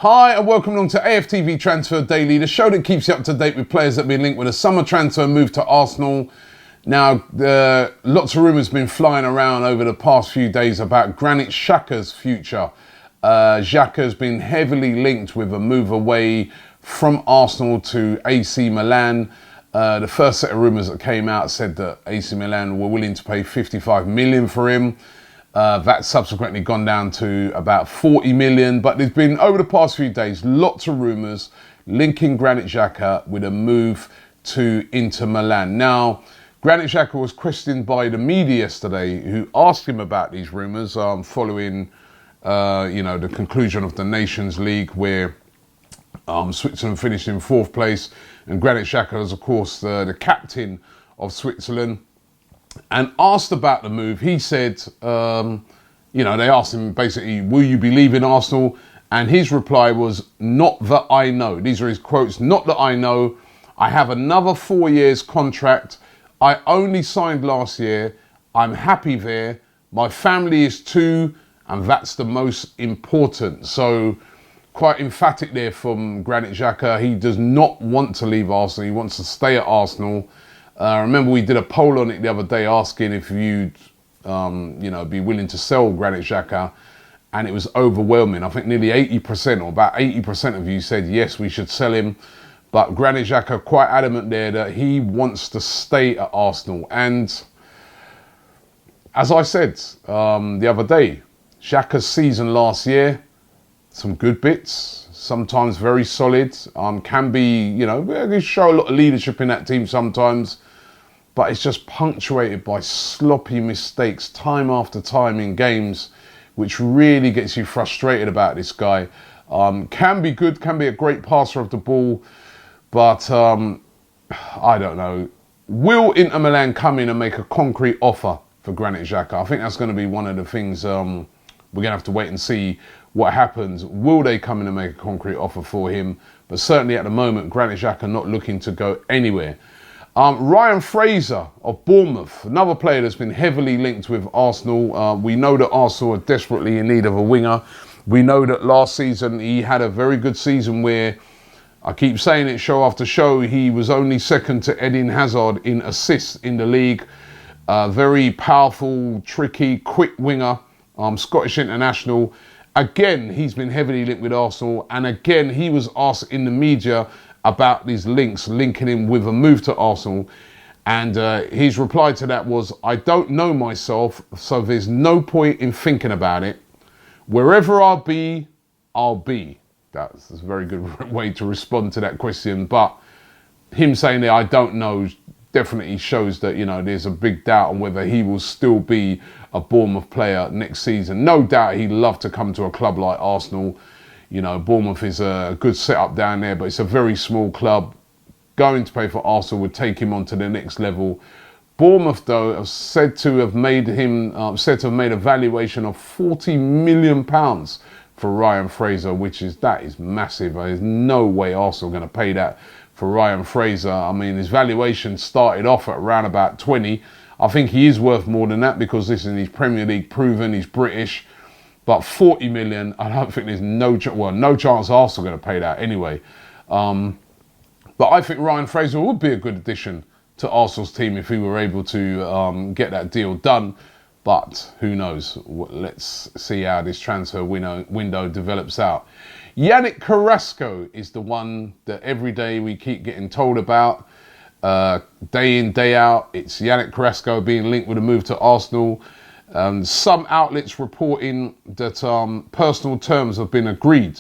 Hi and welcome along to AFTV Transfer Daily, the show that keeps you up to date with players that have been linked with a summer transfer move to Arsenal. Now, lots of rumours have been flying around over the past few days about Granit Xhaka's future. Xhaka has been heavily linked with a move away from Arsenal to AC Milan. The first set of rumours that came out said that AC Milan were willing to pay 55 million for him. That's subsequently gone down to about 40 million. But there's been, over the past few days, lots of rumours linking Granit Xhaka with a move to Inter Milan. Now, Granit Xhaka was questioned by the media yesterday, who asked him about these rumours following, the conclusion of the Nations League, where Switzerland finished in 4th place. And Granit Xhaka is, of course, the captain of Switzerland. And asked about the move, he said, they asked him basically, will you be leaving Arsenal? And his reply was, not that I know. These are his quotes, not that I know. I have another 4 years contract. I only signed last year. I'm happy there. My family is too, and that's the most important. So quite emphatic there from Granit Xhaka. He does not want to leave Arsenal. He wants to stay at Arsenal. I remember we did a poll on it the other day asking if you'd, be willing to sell Granit Xhaka, and it was overwhelming. I think nearly 80% or about 80% of you said yes, we should sell him. But Granit Xhaka quite adamant there that he wants to stay at Arsenal. And as I said the other day, Xhaka's season last year, some good bits, sometimes very solid, can be, they show a lot of leadership in that team sometimes, but it's just punctuated by sloppy mistakes time after time in games, which really gets you frustrated about this guy. Can be good, can be a great passer of the ball, but I don't know. Will Inter Milan come in and make a concrete offer for Granit Xhaka? I think that's going to be one of the things we're going to have to wait and see what happens. Will they come in and make a concrete offer for him? But certainly at the moment, Granit Xhaka not looking to go anywhere. Ryan Fraser of Bournemouth, another player that's been heavily linked with Arsenal. We know that Arsenal are desperately in need of a winger. We know that last season he had a very good season where, I keep saying it show after show, he was only second to Eden Hazard in assists in the league. Very powerful, tricky, quick winger, Scottish international. Again, he's been heavily linked with Arsenal, and again, he was asked in the media about these links, linking him with a move to Arsenal. And his reply to that was, I don't know myself, so there's no point in thinking about it. Wherever I'll be, I'll be. That's a very good way to respond to that question. But him saying that I don't know definitely shows that, there's a big doubt on whether he will still be a Bournemouth player next season. No doubt he'd love to come to a club like Arsenal. Bournemouth is a good setup down there, but it's a very small club. Going to play for Arsenal would take him on to the next level. Bournemouth, though, are said to have made a valuation of £40 million for Ryan Fraser, that is massive. There's no way Arsenal are going to pay that for Ryan Fraser. I mean, his valuation started off at around about 20. I think he is worth more than that because he's Premier League proven, he's British. But 40 million, I don't think there's no chance Arsenal are going to pay that anyway. But I think Ryan Fraser would be a good addition to Arsenal's team if he were able to get that deal done. But who knows? Let's see how this transfer window develops out. Yannick Carrasco is the one that every day we keep getting told about. Day in, day out, it's Yannick Carrasco being linked with a move to Arsenal. Some outlets reporting that personal terms have been agreed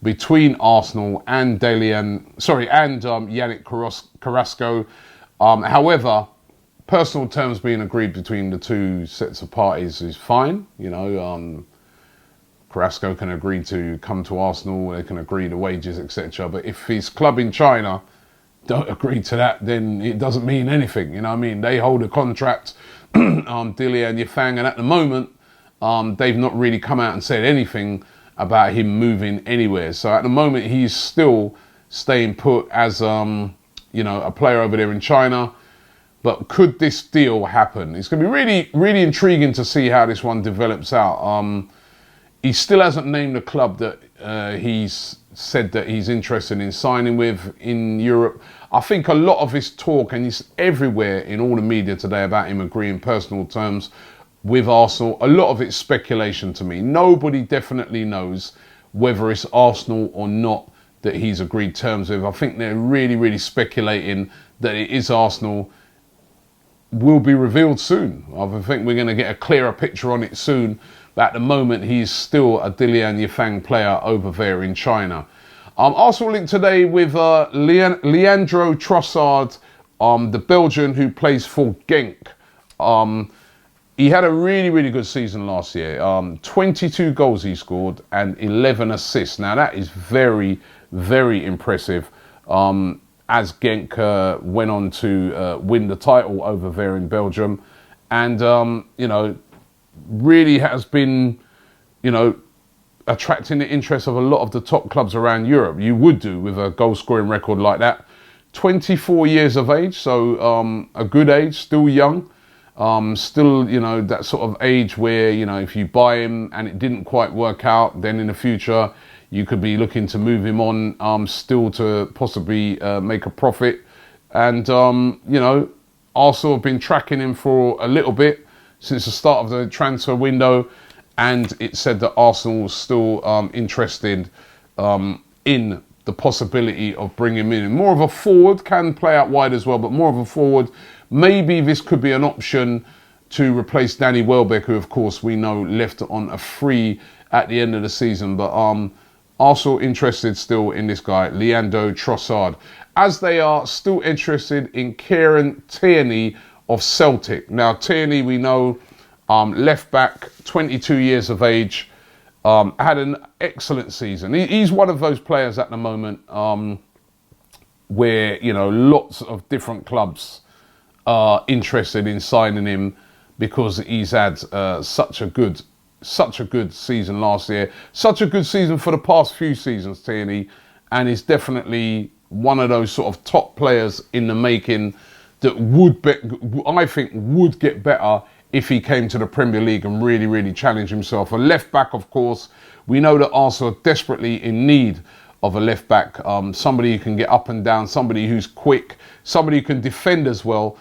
between Arsenal and Yannick Carrasco. However, personal terms being agreed between the two sets of parties is fine. Carrasco can agree to come to Arsenal, they can agree to wages, etc. But if his club in China don't agree to that, then it doesn't mean anything. They hold a contract, Dilly and Yafang, and at the moment, they've not really come out and said anything about him moving anywhere. So at the moment, he's still staying put as, a player over there in China. But could this deal happen? It's going to be really, really intriguing to see how this one develops out. He still hasn't named a club that he's said that he's interested in signing with in Europe. I think a lot of his talk, and it's everywhere in all the media today about him agreeing personal terms with Arsenal, a lot of it's speculation to me. Nobody definitely knows whether it's Arsenal or not that he's agreed terms with. I think they're really, really speculating that it is Arsenal. Will be revealed soon. I think we're going to get a clearer picture on it soon. But at the moment, he's still a Dilian Yifang player over there in China. Arsenal linked today with Leandro Trossard, the Belgian who plays for Genk. He had a really, really good season last year. 22 goals he scored and 11 assists. Now that is very, very impressive. As Genk went on to win the title over there in Belgium. And, you know, really has been, you know, attracting the interest of a lot of the top clubs around Europe. You would do with a goal-scoring record like that. 24 years of age, so a good age, still young. Still, you know, that sort of age where, you know, if you buy him and it didn't quite work out, then in the future you could be looking to move him on, still to possibly make a profit. And, you know, Arsenal have been tracking him for a little bit since the start of the transfer window. And it said that Arsenal was still interested in the possibility of bringing him in. More of a forward, can play out wide as well, but more of a forward. Maybe this could be an option to replace Danny Welbeck, who, of course, we know left on a free at the end of the season. But Arsenal interested still in this guy, Leandro Trossard, as they are still interested in Kieran Tierney of Celtic. Now, Tierney, we know, left back, 22 years of age, had an excellent season. He's one of those players at the moment where, you know, lots of different clubs are interested in signing him because he's had such a good season last year, such a good season for the past few seasons, Tierney, and he's definitely one of those sort of top players in the making that I think would get better if he came to the Premier League and really, really challenged himself. A left back, of course, we know that Arsenal are desperately in need of a left back, somebody who can get up and down, somebody who's quick, somebody who can defend as well.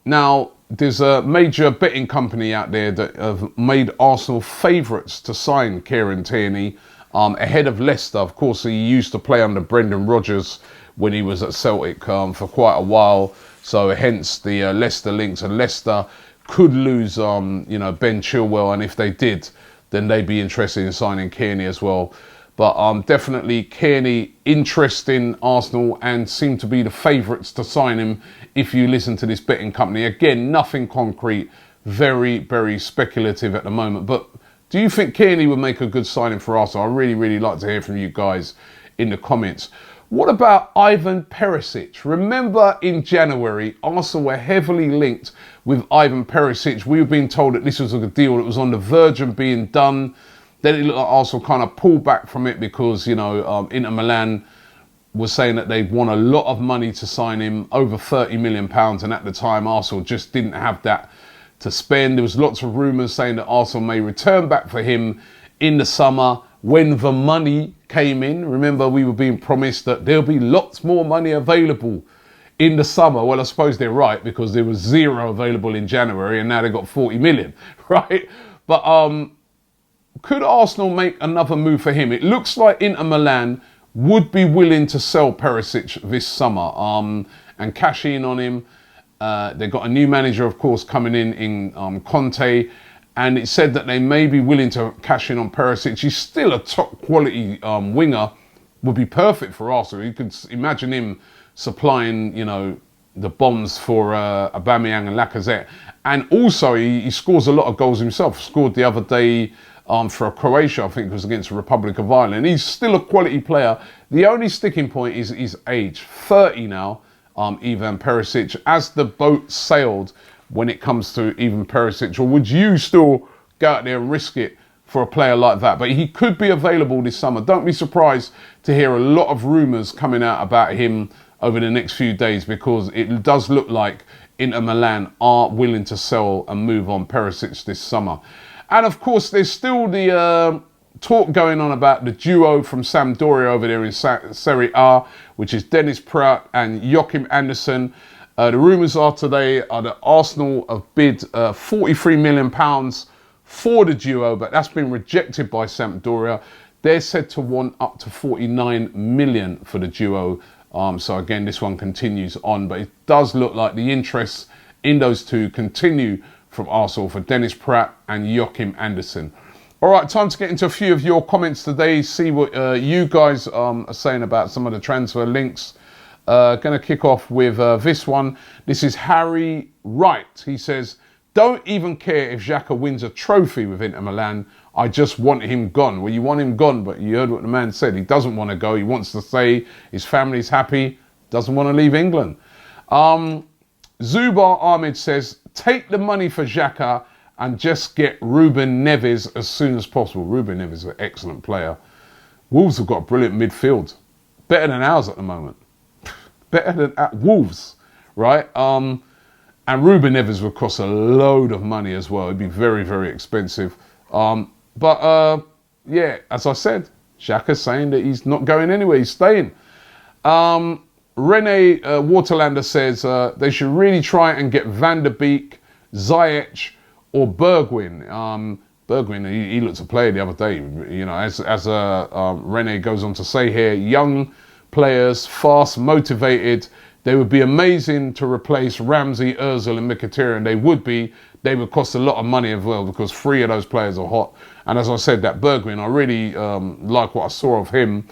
Now, there's a major betting company out there that have made Arsenal favourites to sign Kieran Tierney ahead of Leicester. Of course, he used to play under Brendan Rodgers when he was at Celtic for quite a while. So hence the Leicester links, and Leicester could lose, you know, Ben Chilwell, and if they did, then they'd be interested in signing Tierney as well. But definitely Tierney interesting Arsenal and seem to be the favourites to sign him if you listen to this betting company. Again, nothing concrete, very, very speculative at the moment. But do you think Tierney would make a good signing for Arsenal? I really, really like to hear from you guys in the comments. What about Ivan Perišić? Remember in January, Arsenal were heavily linked with Ivan Perišić. We were being told that this was a deal that was on the verge of being done. Then it looked like Arsenal kind of pulled back from it because, you know, Inter Milan was saying that they'd want a lot of money to sign him, over £30 million. And at the time, Arsenal just didn't have that to spend. There was lots of rumours saying that Arsenal may return back for him in the summer when the money came in. Remember, we were being promised that there'll be lots more money available in the summer. Well, I suppose they're right, because there was zero available in January and now they've got 40 million, right? But could Arsenal make another move for him? It looks like Inter Milan would be willing to sell Perišić this summer and cash in on him. They've got a new manager, of course, coming in Conte. And it said that they may be willing to cash in on Perišić. He's still a top quality winger, would be perfect for Arsenal. You could imagine him supplying, you know, the bombs for Aubameyang and Lacazette. And also, he scores a lot of goals himself. Scored the other day for Croatia, I think it was against the Republic of Ireland. He's still a quality player. The only sticking point is his age. 30 now, Ivan Perišić. As the boat sailed, when it comes to Ivan Perišić, or would you still go out there and risk it for a player like that? But he could be available this summer. Don't be surprised to hear a lot of rumours coming out about him over the next few days, because it does look like Inter Milan are willing to sell and move on Perišić this summer. And of course, there's still the talk going on about the duo from Sampdoria over there in Serie A, which is Dennis Praet and Joachim Andersen. The rumours are today that Arsenal have bid £43 million for the duo, but that's been rejected by Sampdoria. They're said to want up to 49 million for the duo. So again, this one continues on, but it does look like the interests in those two continue from Arsenal for Dennis Praet and Joachim Andersen. All right, time to get into a few of your comments today, see what you guys are saying about some of the transfer links. Going to kick off with this one. This is Harry Wright. He says, don't even care if Xhaka wins a trophy with Inter Milan. I just want him gone. Well, you want him gone, but you heard what the man said. He doesn't want to go. He wants to stay. His family's happy. Doesn't want to leave England. Zubar Ahmed says, take the money for Xhaka and just get Ruben Neves as soon as possible. Ruben Neves is an excellent player. Wolves have got a brilliant midfield. Better than ours at the moment. Better than at Wolves, right? And Ruben Neves would cost a load of money as well. It'd be very, very expensive. Yeah, as I said, Xhaka's saying that he's not going anywhere. He's staying. Rene Waterlander says they should really try and get Van der Beek, Ziyech or Bergwijn. Bergwijn, he looked a player the other day. You know, as Rene goes on to say here, young players, fast, motivated. They would be amazing to replace Ramsey, Ozil and Mkhitaryan. They would cost a lot of money as well because 3 of those players are hot. And as I said, that Bergwijn, I really like what I saw of him.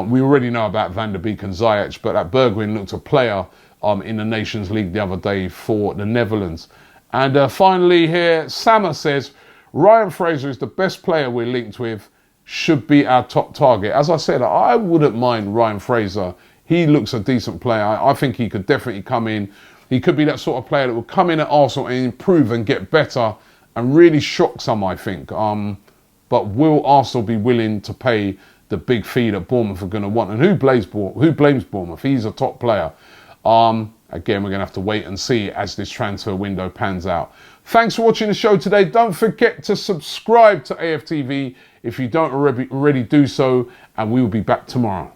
We already know about Van der Beek and Ziyech, but that Bergwijn looked a player in the Nations League the other day for the Netherlands. And finally here, Sama says, Ryan Fraser is the best player we're linked with, should be our top target. As I said, I wouldn't mind Ryan Fraser. He looks a decent player. I think he could definitely come in. He could be that sort of player that will come in at Arsenal and improve and get better and really shock some, I think. But will Arsenal be willing to pay the big fee that Bournemouth are going to want? And who blames Bournemouth? He's a top player. Again, we're going to have to wait and see as this transfer window pans out. Thanks for watching the show today. Don't forget to subscribe to AFTV if you don't already do so, and we will be back tomorrow.